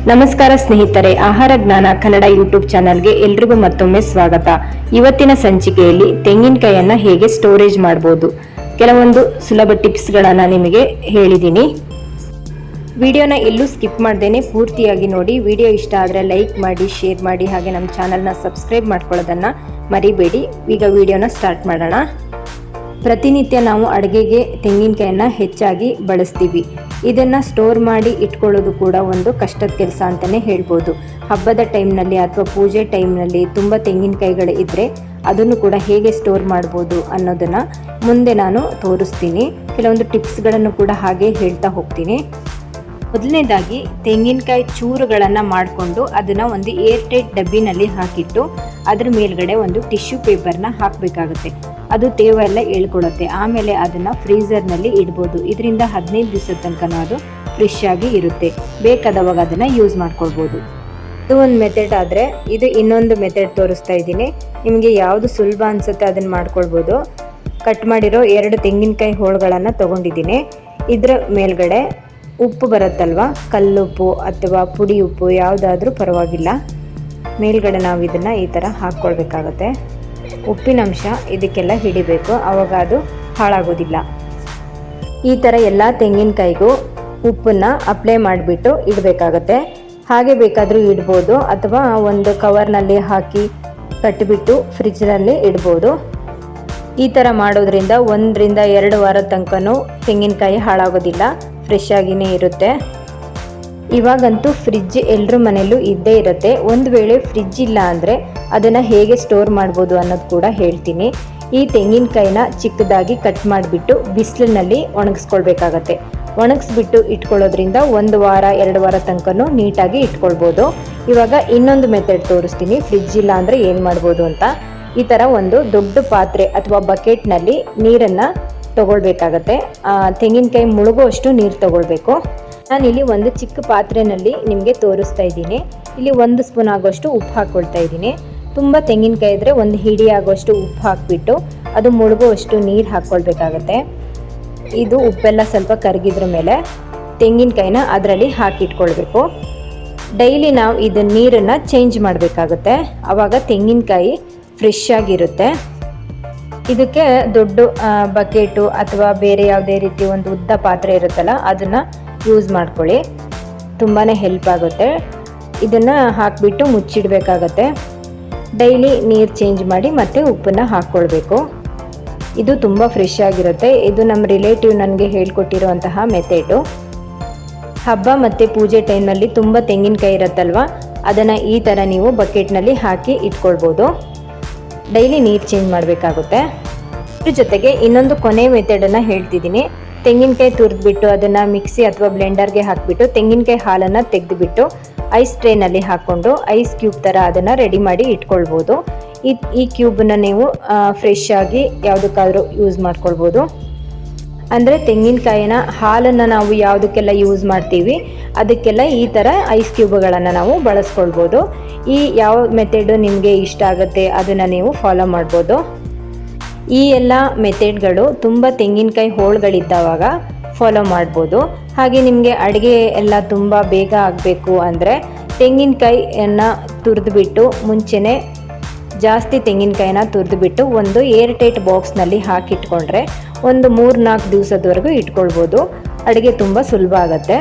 ನಮಸ್ಕಾರ ಸ್ನೇಹಿತರೆ, ಆಹಾರ ಜ್ಞಾನ ಕನ್ನಡ ಯೂಟ್ಯೂಬ್ ಚಾನಲ್ಗೆ ಎಲ್ರಿಗೂ ಮತ್ತೊಮ್ಮೆ ಸ್ವಾಗತ. ಇವತ್ತಿನ ಸಂಚಿಕೆಯಲ್ಲಿ ತೆಂಗಿನಕಾಯಿಯನ್ನ ಹೇಗೆ ಸ್ಟೋರೇಜ್ ಮಾಡಬಹುದು, ಕೆಲವೊಂದು ಸುಲಭ ಟಿಪ್ಸ್ಗಳನ್ನ ನಿಮಗೆ ಹೇಳಿದ್ದೀನಿ. ವಿಡಿಯೋನ ಎಲ್ಲೂ ಸ್ಕಿಪ್ ಮಾಡ್ದೇನೆ ಪೂರ್ತಿಯಾಗಿ ನೋಡಿ. ವಿಡಿಯೋ ಇಷ್ಟ ಆದರೆ ಲೈಕ್ ಮಾಡಿ, ಶೇರ್ ಮಾಡಿ, ಹಾಗೆ ನಮ್ಮ ಚಾನಲ್ನ ಸಬ್ಸ್ಕ್ರೈಬ್ ಮಾಡ್ಕೊಳ್ಳೋದನ್ನ ಮರಿಬೇಡಿ. ಈಗ ವಿಡಿಯೋನ ಸ್ಟಾರ್ಟ್ ಮಾಡೋಣ. ಪ್ರತಿನಿತ್ಯ ನಾವು ಅಡುಗೆಗೆ ತೆಂಗಿನಕಾಯಿಯನ್ನ ಹೆಚ್ಚಾಗಿ ಬಳಸ್ತೀವಿ. ಇದನ್ನು ಸ್ಟೋರ್ ಮಾಡಿ ಇಟ್ಕೊಳ್ಳೋದು ಕೂಡ ಒಂದು ಕಷ್ಟದ ಕೆಲಸ ಅಂತಲೇ ಹೇಳ್ಬೋದು. ಹಬ್ಬದ ಟೈಮ್ನಲ್ಲಿ ಅಥವಾ ಪೂಜೆ ಟೈಮ್ನಲ್ಲಿ ತುಂಬ ತೆಂಗಿನಕಾಯಿಗಳು ಇದ್ದರೆ ಅದನ್ನು ಕೂಡ ಹೇಗೆ ಸ್ಟೋರ್ ಮಾಡ್ಬೋದು ಅನ್ನೋದನ್ನು ಮುಂದೆ ನಾನು ತೋರಿಸ್ತೀನಿ. ಕೆಲವೊಂದು ಟಿಪ್ಸ್ಗಳನ್ನು ಕೂಡ ಹಾಗೆ ಹೇಳ್ತಾ ಹೋಗ್ತೀನಿ. ಮೊದಲನೇದಾಗಿ ತೆಂಗಿನಕಾಯಿ ಚೂರುಗಳನ್ನು ಮಾಡಿಕೊಂಡು ಅದನ್ನು ಒಂದು ಏರ್ ಟೈಟ್ ಡಬ್ಬಿನಲ್ಲಿ ಹಾಕಿಟ್ಟು ಅದ್ರ ಮೇಲ್ಗಡೆ ಒಂದು ಟಿಶ್ಯೂ ಪೇಪರ್ನ ಹಾಕಬೇಕಾಗುತ್ತೆ. ಅದು ತೇವ ಎಲ್ಲ ಎಳ್ಕೊಳುತ್ತೆ. ಆಮೇಲೆ ಅದನ್ನು ಫ್ರೀಝರ್ನಲ್ಲಿ ಇಡ್ಬೋದು. ಇದರಿಂದ 15 ದಿವಸದ ತನಕ ಅದು ಫ್ರೆಶ್ ಆಗಿ ಇರುತ್ತೆ. ಬೇಕಾದವಾಗ ಅದನ್ನು ಯೂಸ್ ಮಾಡ್ಕೊಳ್ಬೋದು. ಇದು ಒಂದು ಮೆಥಡ್ ಆದರೆ, ಇದು ಇನ್ನೊಂದು ಮೆಥಡ್ ತೋರಿಸ್ತಾ ಇದ್ದೀನಿ. ನಿಮಗೆ ಯಾವುದು ಸುಲಭ ಅನಿಸುತ್ತೆ ಅದನ್ನು ಮಾಡ್ಕೊಳ್ಬೋದು. ಕಟ್ ಮಾಡಿರೋ 2 ತೆಂಗಿನಕಾಯಿ ಹೋಳುಗಳನ್ನು ತೊಗೊಂಡಿದ್ದೀನಿ. ಇದರ ಮೇಲ್ಗಡೆ ಉಪ್ಪು ಬರುತ್ತಲ್ವ, ಕಲ್ಲುಪ್ಪು ಅಥವಾ ಪುಡಿ ಉಪ್ಪು ಯಾವುದಾದ್ರೂ ಪರವಾಗಿಲ್ಲ. ಮೇಲ್ಗಡೆ ನಾವು ಇದನ್ನು ಈ ಥರ ಹಾಕ್ಕೊಳ್ಬೇಕಾಗತ್ತೆ. ಉಪ್ಪಿನಂಶ ಇದಕ್ಕೆಲ್ಲ ಹಿಡಿಬೇಕು, ಆವಾಗ ಅದು ಹಾಳಾಗೋದಿಲ್ಲ. ಈ ಥರ ಎಲ್ಲ ತೆಂಗಿನಕಾಯಿಗೂ ಉಪ್ಪನ್ನು ಅಪ್ಲೈ ಮಾಡಿಬಿಟ್ಟು ಇಡಬೇಕಾಗತ್ತೆ. ಹಾಗೆ ಬೇಕಾದರೂ ಇಡ್ಬೋದು, ಅಥವಾ ಒಂದು ಕವರ್ನಲ್ಲಿ ಹಾಕಿ ಕಟ್ಟಿಬಿಟ್ಟು ಫ್ರಿಜ್ನಲ್ಲಿ ಇಡ್ಬೋದು. ಈ ಥರ ಮಾಡೋದ್ರಿಂದ 1 ರಿಂದ 2 ವಾರದ ತನಕನೂ ತೆಂಗಿನಕಾಯಿ ಹಾಳಾಗೋದಿಲ್ಲ, ಫ್ರೆಶ್ ಆಗಿಯೇ ಇರುತ್ತೆ. ಇವಾಗಂತೂ ಫ್ರಿಡ್ಜ್ ಎಲ್ಲರ ಮನೆಯಲ್ಲೂ ಇದ್ದೇ ಇರುತ್ತೆ. ಒಂದು ವೇಳೆ ಫ್ರಿಡ್ಜ್ ಇಲ್ಲ ಅಂದರೆ ಅದನ್ನು ಹೇಗೆ ಸ್ಟೋರ್ ಮಾಡ್ಬೋದು ಅನ್ನೋದು ಕೂಡ ಹೇಳ್ತೀನಿ. ಈ ತೆಂಗಿನಕಾಯಿನ ಚಿಕ್ಕದಾಗಿ ಕಟ್ ಮಾಡಿಬಿಟ್ಟು ಬಿಸಿಲಿನಲ್ಲಿ ಒಣಗಿಸ್ಕೊಳ್ಬೇಕಾಗತ್ತೆ. ಒಣಗಿಸ್ಬಿಟ್ಟು ಇಟ್ಕೊಳ್ಳೋದ್ರಿಂದ 1 ವಾರ 2 ವಾರ ತನಕನೂ ನೀಟಾಗಿ ಇಟ್ಕೊಳ್ಬೋದು. ಇವಾಗ ಇನ್ನೊಂದು ಮೆಥಡ್ ತೋರಿಸ್ತೀನಿ, ಫ್ರಿಡ್ಜ್ ಇಲ್ಲ ಅಂದರೆ ಏನು ಮಾಡ್ಬೋದು ಅಂತ. ಈ ಥರ ಒಂದು ದೊಡ್ಡ ಪಾತ್ರೆ ಅಥವಾ ಬಕೆಟ್ನಲ್ಲಿ ನೀರನ್ನು ತಗೊಳ್ಬೇಕಾಗತ್ತೆ. ತೆಂಗಿನಕಾಯಿ ಮುಳುಗುವಷ್ಟು ನೀರು ತಗೊಳ್ಬೇಕು. ನಾನಿಲ್ಲಿ ಒಂದು ಚಿಕ್ಕ ಪಾತ್ರೆಯಲ್ಲಿ ನಿಮಗೆ ತೋರಿಸ್ತಾ ಇದ್ದೀನಿ. ಇಲ್ಲಿ 1 ಸ್ಪೂನ್ ಆಗೋಷ್ಟು ಉಪ್ಪು ಹಾಕ್ಕೊಳ್ತಾ ಇದ್ದೀನಿ. ತುಂಬ ತೆಂಗಿನಕಾಯಿ ಇದ್ದರೆ 1 ಹಿಡಿ ಆಗೋಷ್ಟು ಉಪ್ಪು ಹಾಕಿಬಿಟ್ಟು ಅದು ಮುಳುಗುವಷ್ಟು ನೀರು ಹಾಕ್ಕೊಳ್ಬೇಕಾಗತ್ತೆ. ಇದು ಉಪ್ಪೆಲ್ಲ ಸ್ವಲ್ಪ ಕರಗಿದ್ರ ಮೇಲೆ ತೆಂಗಿನಕಾಯಿನ ಅದರಲ್ಲಿ ಹಾಕಿಟ್ಕೊಳ್ಬೇಕು. ಡೈಲಿ ನಾವು ಇದು ನೀರನ್ನು ಚೇಂಜ್ ಮಾಡಬೇಕಾಗುತ್ತೆ, ಆವಾಗ ತೆಂಗಿನಕಾಯಿ ಫ್ರೆಶ್ ಆಗಿರುತ್ತೆ. ಇದಕ್ಕೆ ದೊಡ್ಡ ಬಕೆಟು ಅಥವಾ ಬೇರೆ ಯಾವುದೇ ರೀತಿ ಒಂದು ಉದ್ದ ಪಾತ್ರೆ ಇರುತ್ತಲ್ಲ ಅದನ್ನು ಯೂಸ್ ಮಾಡ್ಕೊಳ್ಳಿ, ತುಂಬಾ ಹೆಲ್ಪ್ ಆಗುತ್ತೆ. ಇದನ್ನು ಹಾಕಿಬಿಟ್ಟು ಮುಚ್ಚಿಡಬೇಕಾಗತ್ತೆ. ಡೈಲಿ ನೀರು ಚೇಂಜ್ ಮಾಡಿ ಮತ್ತು ಉಪ್ಪನ್ನು ಹಾಕ್ಕೊಳ್ಬೇಕು. ಇದು ತುಂಬ ಫ್ರೆಶ್ ಆಗಿರುತ್ತೆ. ಇದು ನಮ್ಮ ರಿಲೇಟಿವ್ ನನಗೆ ಹೇಳ್ಕೊಟ್ಟಿರುವಂತಹ ಮೆಥಡು. ಹಬ್ಬ ಮತ್ತು ಪೂಜೆ ಟೈಮ್ನಲ್ಲಿ ತುಂಬ ತೆಂಗಿನಕಾಯಿ ಇರುತ್ತಲ್ವ, ಅದನ್ನು ಈ ಥರ ನೀವು ಬಕೆಟ್ನಲ್ಲಿ ಹಾಕಿ ಇಟ್ಕೊಳ್ಬೋದು. ಡೈಲಿ ನೀರು ಚೇಂಜ್ ಮಾಡಬೇಕಾಗುತ್ತೆ. ಇದ್ರ ಜೊತೆಗೆ ಇನ್ನೊಂದು ಕೊನೆ ಮೆಥಡನ್ನು ಹೇಳ್ತಿದ್ದೀನಿ. ತೆಂಗಿನಕಾಯಿ ತುರಿದ್ಬಿಟ್ಟು ಅದನ್ನು ಮಿಕ್ಸಿ ಅಥವಾ ಬ್ಲೆಂಡರ್ಗೆ ಹಾಕಿಬಿಟ್ಟು ತೆಂಗಿನಕಾಯಿ ಹಾಲನ್ನು ತೆಗೆದುಬಿಟ್ಟು ಐಸ್ ಟ್ರೇನಲ್ಲಿ ಹಾಕ್ಕೊಂಡು ಐಸ್ ಕ್ಯೂಬ್ ಥರ ಅದನ್ನು ರೆಡಿ ಮಾಡಿ ಇಟ್ಕೊಳ್ಬೋದು. ಈ ಕ್ಯೂಬನ್ನು ನೀವು ಫ್ರೆಶ್ ಆಗಿ ಯಾವುದಕ್ಕಾದರೂ ಯೂಸ್ ಮಾಡ್ಕೊಳ್ಬೋದು. ಅಂದರೆ ತೆಂಗಿನಕಾಯಿನ ಹಾಲನ್ನು ನಾವು ಯಾವುದಕ್ಕೆಲ್ಲ ಯೂಸ್ ಮಾಡ್ತೀವಿ ಅದಕ್ಕೆಲ್ಲ ಈ ಥರ ಐಸ್ ಕ್ಯೂಬ್ಗಳನ್ನು ನಾವು ಬಳಸ್ಕೊಳ್ಬೋದು. ಈ ಯಾವ ಮೆಥಡು ನಿಮಗೆ ಇಷ್ಟ ಆಗುತ್ತೆ ಅದನ್ನು ನೀವು ಫಾಲೋ ಮಾಡ್ಬೋದು. ಈ ಎಲ್ಲ ಮೆಥಡ್ಗಳು ತುಂಬ ತೆಂಗಿನಕಾಯಿ ಹೋಳುಗಳಿದ್ದಾವಾಗ ಫಾಲೋ ಮಾಡ್ಬೋದು. ಹಾಗೆ ನಿಮಗೆ ಅಡುಗೆ ಎಲ್ಲ ತುಂಬ ಬೇಗ ಆಗಬೇಕು ಅಂದರೆ ತೆಂಗಿನಕಾಯಿಯನ್ನು ತುರಿದ್ಬಿಟ್ಟು ಮುಂಚೆನೇ ಜಾಸ್ತಿ ತೆಂಗಿನಕಾಯಿನ ತುರಿದ್ಬಿಟ್ಟು ಒಂದು ಏರ್ ಟೈಟ್ ಬಾಕ್ಸ್ನಲ್ಲಿ ಹಾಕಿಟ್ಕೊಂಡ್ರೆ ಒಂದು 3-4 ದಿವಸದವರೆಗೂ ಇಟ್ಕೊಳ್ಬೋದು. ಅಡುಗೆ ತುಂಬ ಸುಲಭ ಆಗುತ್ತೆ.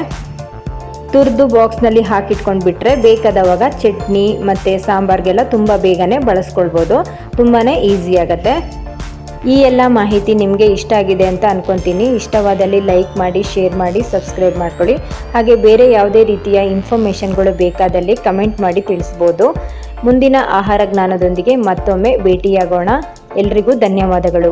ತುರಿದು ಬಾಕ್ಸ್ನಲ್ಲಿ ಹಾಕಿಟ್ಕೊಂಡ್ಬಿಟ್ರೆ ಬೇಕಾದವಾಗ ಚಟ್ನಿ ಮತ್ತು ಸಾಂಬಾರಿಗೆಲ್ಲ ತುಂಬ ಬೇಗನೆ ಬಳಸ್ಕೊಳ್ಬೋದು. ತುಂಬಾ ಈಸಿ ಆಗುತ್ತೆ. ಈ ಎಲ್ಲ ಮಾಹಿತಿ ನಿಮಗೆ ಇಷ್ಟ ಆಗಿದೆ ಅಂತ ಅಂದ್ಕೊತೀನಿ. ಇಷ್ಟವಾದಲ್ಲಿ ಲೈಕ್ ಮಾಡಿ, ಶೇರ್ ಮಾಡಿ, ಸಬ್ಸ್ಕ್ರೈಬ್ ಮಾಡ್ಕೊಳ್ಳಿ. ಹಾಗೆ ಬೇರೆ ಯಾವುದೇ ರೀತಿಯ ಇನ್ಫಾರ್ಮೇಷನ್ಗಳು ಬೇಕಾದಲ್ಲಿ ಕಮೆಂಟ್ ಮಾಡಿ ತಿಳಿಸ್ಬೋದು. ಮುಂದಿನ ಆಹಾರ ಜ್ಞಾನದೊಂದಿಗೆ ಮತ್ತೊಮ್ಮೆ ಭೇಟಿಯಾಗೋಣ. ಎಲ್ರಿಗೂ ಧನ್ಯವಾದಗಳು.